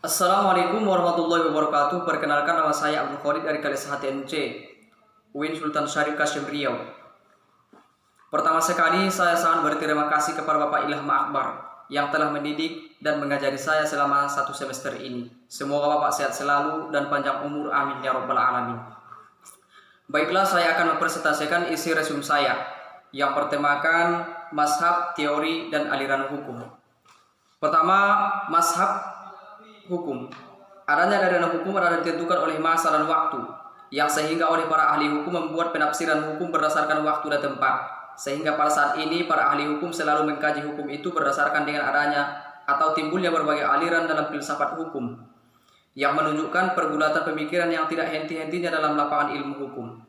Assalamualaikum warahmatullahi wabarakatuh. Perkenalkan, nama saya Abdul Khalid dari KLS HTNC UIN Sultan Syarif Kasyim Riau. Pertama sekali saya sangat berterima kasih kepada Bapak Ilham Akbar yang telah mendidik dan mengajari saya selama 1 semester ini. Semoga Bapak sehat selalu dan panjang umur, amin ya rabbal alamin. Baiklah, saya akan mempresentasikan isi resume saya yang bertemakan mazhab, teori, dan aliran hukum. Pertama, mazhab hukum. Adanya aliran hukum adalah ditentukan oleh masa dan waktu, yang sehingga oleh para ahli hukum membuat penafsiran hukum berdasarkan waktu dan tempat. Sehingga pada saat ini para ahli hukum selalu mengkaji hukum itu berdasarkan dengan adanya atau timbulnya berbagai aliran dalam filsafat hukum, yang menunjukkan pergulatan pemikiran yang tidak henti-hentinya dalam lapangan ilmu hukum.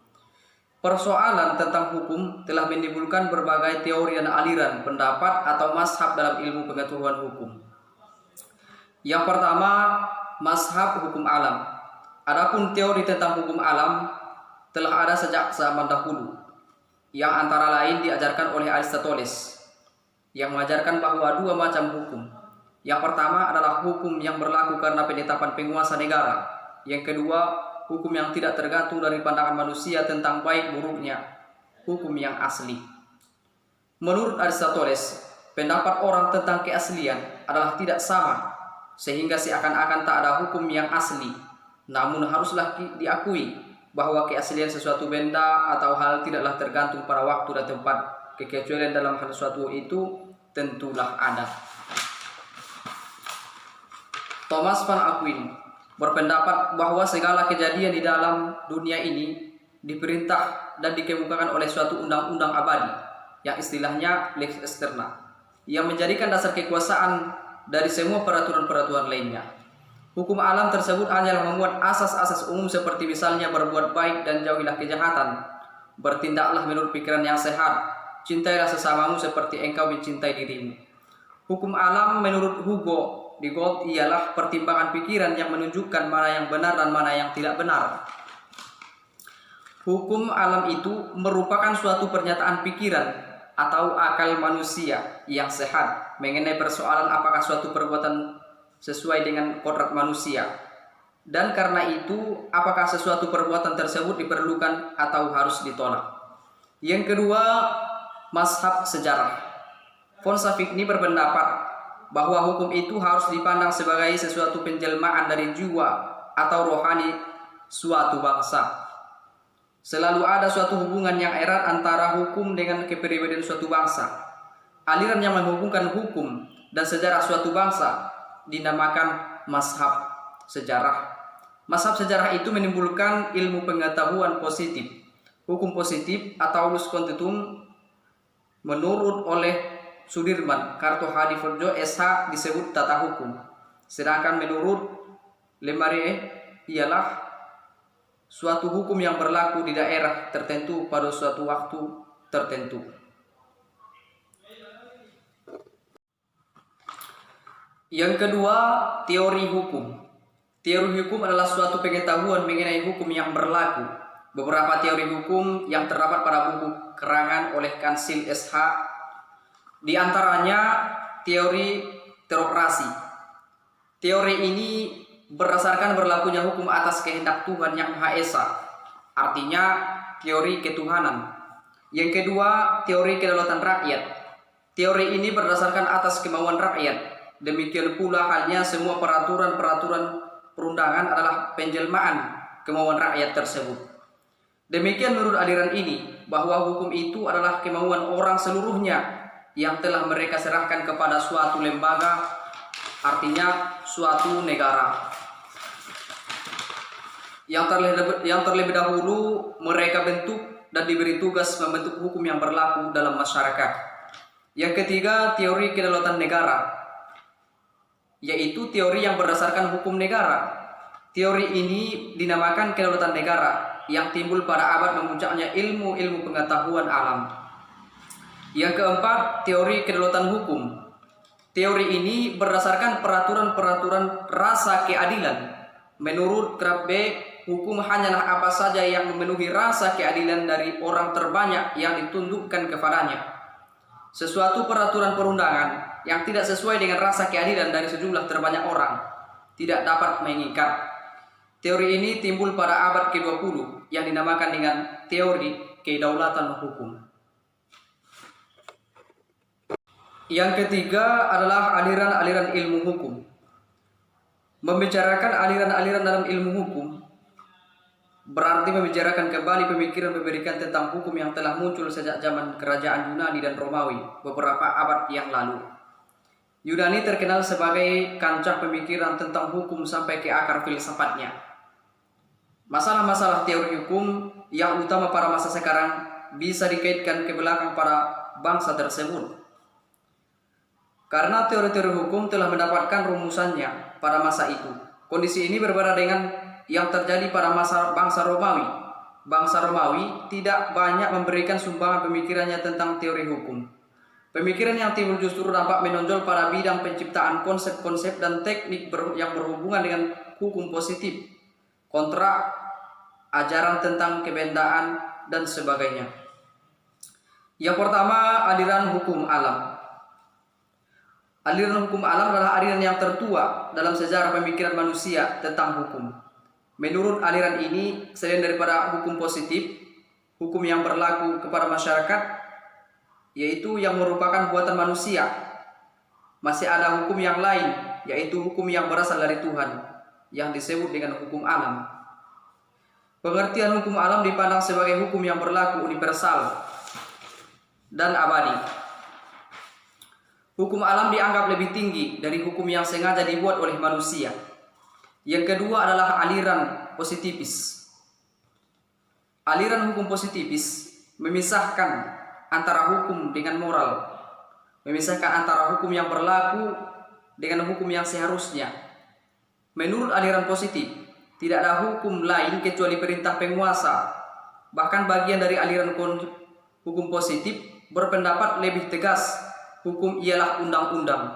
Persoalan tentang hukum telah menimbulkan berbagai teori dan aliran, pendapat atau mazhab dalam ilmu pengetahuan hukum. Yang pertama, mazhab hukum alam. Adapun teori tentang hukum alam telah ada sejak zaman dahulu, yang antara lain diajarkan oleh Aristoteles, yang mengajarkan bahwa 2 macam hukum. Yang pertama adalah hukum yang berlaku karena penetapan penguasa negara. Yang kedua, hukum yang tidak tergantung dari pandangan manusia tentang baik buruknya, hukum yang asli. Menurut Aristoteles, pendapat orang tentang keaslian adalah tidak sama, sehingga seakan-akan tak ada hukum yang asli. Namun haruslah diakui bahwa keaslian sesuatu benda atau hal tidaklah tergantung pada waktu dan tempat. Kekecualian dalam hal sesuatu itu tentulah ada. Thomas van Aquin berpendapat bahwa segala kejadian di dalam dunia ini diperintah dan dikemukakan oleh suatu undang-undang abadi, yang istilahnya lex externa, yang menjadikan dasar kekuasaan dari semua peraturan-peraturan lainnya. Hukum alam tersebut hanyalah memuat asas-asas umum seperti misalnya berbuat baik dan jauhilah kejahatan, bertindaklah menurut pikiran yang sehat, cintailah sesamamu seperti engkau mencintai dirimu. Hukum alam menurut Hugo de Gold ialah pertimbangan pikiran yang menunjukkan mana yang benar dan mana yang tidak benar. Hukum alam itu merupakan suatu pernyataan pikiran atau akal manusia yang sehat mengenai persoalan apakah suatu perbuatan sesuai dengan kodrat manusia, dan karena itu apakah sesuatu perbuatan tersebut diperlukan atau harus ditolak. Yang kedua, mazhab sejarah. Von Savigny berpendapat bahwa hukum itu harus dipandang sebagai sesuatu penjelmaan dari jiwa atau rohani suatu bangsa. Selalu ada suatu hubungan yang erat antara hukum dengan kepribadian suatu bangsa. Aliran yang menghubungkan hukum dan sejarah suatu bangsa dinamakan mazhab sejarah. Mazhab sejarah itu menimbulkan ilmu pengetahuan positif, hukum positif atau lus constitutum menurut oleh Sudirman Kartohadifurjo SH disebut tata hukum. Sedangkan menurut Lemarie ialah suatu hukum yang berlaku di daerah tertentu pada suatu waktu tertentu. Yang kedua, teori hukum. Teori hukum adalah suatu pengetahuan mengenai hukum yang berlaku. Beberapa teori hukum yang terdapat pada buku keterangan oleh Kansil SH, di antaranya teori teokrasi. Teori ini berdasarkan berlakunya hukum atas kehendak Tuhan yang Maha Esa, artinya teori ketuhanan. Yang kedua, teori kedaulatan rakyat. Teori ini berdasarkan atas kemauan rakyat. Demikian pula halnya semua peraturan-peraturan perundangan adalah penjelmaan kemauan rakyat tersebut. Demikian menurut aliran ini, bahwa hukum itu adalah kemauan orang seluruhnya yang telah mereka serahkan kepada suatu lembaga, artinya suatu negara. Yang terlebih dahulu mereka bentuk dan diberi tugas membentuk hukum yang berlaku dalam masyarakat. Yang ketiga, teori kedaulatan negara, yaitu teori yang berdasarkan hukum negara. Teori ini dinamakan kedaulatan negara, yang timbul pada abad memuncaknya ilmu pengetahuan alam. Yang keempat, teori kedaulatan hukum. Teori ini berdasarkan peraturan-peraturan rasa keadilan. Menurut Krabbe, hukum hanyalah apa saja yang memenuhi rasa keadilan dari orang terbanyak yang ditundukkan kepadanya. Sesuatu peraturan perundangan yang tidak sesuai dengan rasa keadilan dari sejumlah terbanyak orang, tidak dapat mengikat. Teori ini timbul pada abad ke-20 yang dinamakan dengan teori kedaulatan hukum. Yang ketiga adalah aliran-aliran ilmu hukum. Membicarakan aliran-aliran dalam ilmu hukum berarti membicarakan kembali pemikiran tentang hukum yang telah muncul sejak zaman kerajaan Yunani dan Romawi beberapa abad yang lalu. Yunani terkenal sebagai kancah pemikiran tentang hukum sampai ke akar filsafatnya. Masalah-masalah teori hukum yang utama pada masa sekarang bisa dikaitkan ke belakang para bangsa tersebut. Karena teori-teori hukum telah mendapatkan rumusannya pada masa itu. Kondisi ini berbeda dengan yang terjadi pada masa bangsa Romawi. Bangsa Romawi tidak banyak memberikan sumbangan pemikirannya tentang teori hukum. Pemikiran yang timbul justru nampak menonjol pada bidang penciptaan konsep-konsep dan teknik yang berhubungan dengan hukum positif, kontrak, ajaran tentang kebendaan, dan sebagainya. Yang pertama, aliran hukum alam. Aliran hukum alam adalah aliran yang tertua dalam sejarah pemikiran manusia tentang hukum. Menurut aliran ini, selain daripada hukum positif, hukum yang berlaku kepada masyarakat, yaitu yang merupakan buatan manusia, masih ada hukum yang lain, yaitu hukum yang berasal dari Tuhan, yang disebut dengan hukum alam. Pengertian hukum alam dipandang sebagai hukum yang berlaku universal dan abadi. Hukum alam dianggap lebih tinggi dari hukum yang sengaja dibuat oleh manusia. Yang kedua adalah aliran positifis. Aliran hukum positifis memisahkan antara hukum dengan moral, memisahkan antara hukum yang berlaku dengan hukum yang seharusnya. Menurut aliran positif, tidak ada hukum lain kecuali perintah penguasa. Bahkan bagian dari aliran hukum positif berpendapat lebih tegas, hukum ialah undang-undang.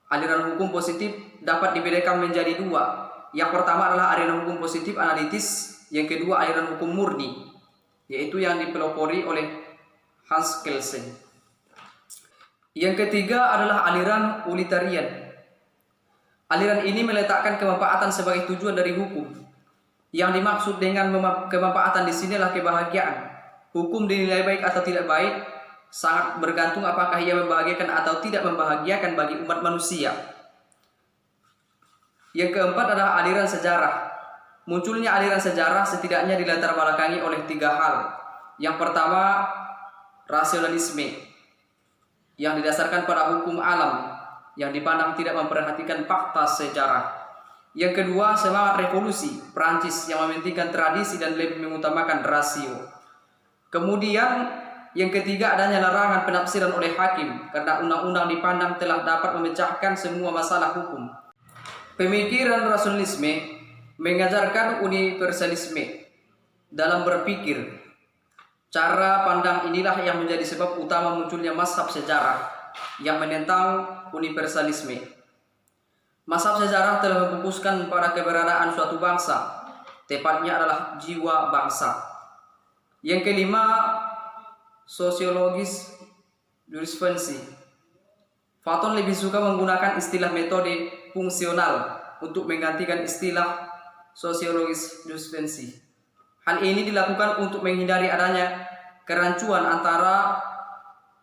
Aliran hukum positif dapat dibedakan menjadi dua. Yang pertama adalah aliran hukum positif analitis, yang kedua aliran hukum murni, yaitu yang dipelopori oleh Hans Kelsen. Yang ketiga adalah aliran utilitarian. Aliran ini meletakkan kemanfaatan sebagai tujuan dari hukum. Yang dimaksud dengan kemanfaatan di sinilah kebahagiaan. Hukum dinilai baik atau tidak baik sangat bergantung apakah ia membahagiakan atau tidak membahagiakan bagi umat manusia. Yang keempat adalah aliran sejarah. Munculnya aliran sejarah setidaknya dilatar belakangi oleh tiga hal. Yang pertama, rasionalisme yang didasarkan pada hukum alam yang dipandang tidak memperhatikan fakta sejarah. Yang kedua, semangat revolusi Prancis yang mementingkan tradisi dan lebih mengutamakan rasio. Kemudian yang ketiga, adanya larangan penafsiran oleh hakim karena undang-undang dipandang telah dapat memecahkan semua masalah hukum. Pemikiran rasionalisme mengajarkan universalisme dalam berpikir. Cara pandang inilah yang menjadi sebab utama munculnya mazhab sejarah yang menentang universalisme. Mazhab sejarah telah memfokuskan pada keberadaan suatu bangsa, tepatnya adalah jiwa bangsa. Yang kelima, sosiologis jurisprudensi. Platon lebih suka menggunakan istilah metode fungsional untuk menggantikan istilah sosiologis jurisprudensi. Hal ini dilakukan untuk menghindari adanya kerancuan antara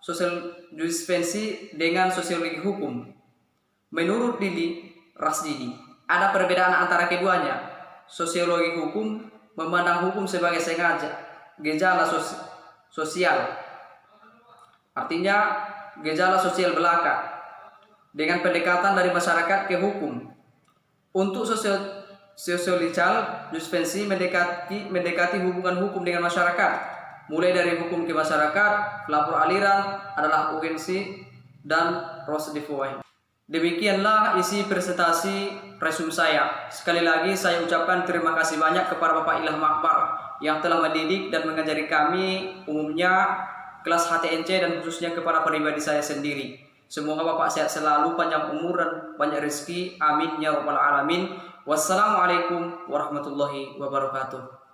sosial jurisprudensi dengan sosiologi hukum. Menurut Rasdidi, ada perbedaan antara keduanya. Sosiologi hukum memandang hukum sebagai gejala sosial. Artinya gejala sosial belaka dengan pendekatan dari masyarakat ke hukum. Untuk sosiological jurisprudensi mendekati hubungan hukum dengan masyarakat, mulai dari hukum ke masyarakat, pelapor aliran adalah urgensi dan Rose de Foy. Demikianlah isi presentasi resume saya. Sekali lagi saya ucapkan terima kasih banyak kepada Bapak Ilham Akbar yang telah mendidik dan mengajari kami umumnya kelas HTNC dan khususnya kepada pribadi saya sendiri. Semoga Bapak sehat selalu, panjang umur dan banyak rezeki. Amin ya rabbal alamin. Wassalamualaikum warahmatullahi wabarakatuh.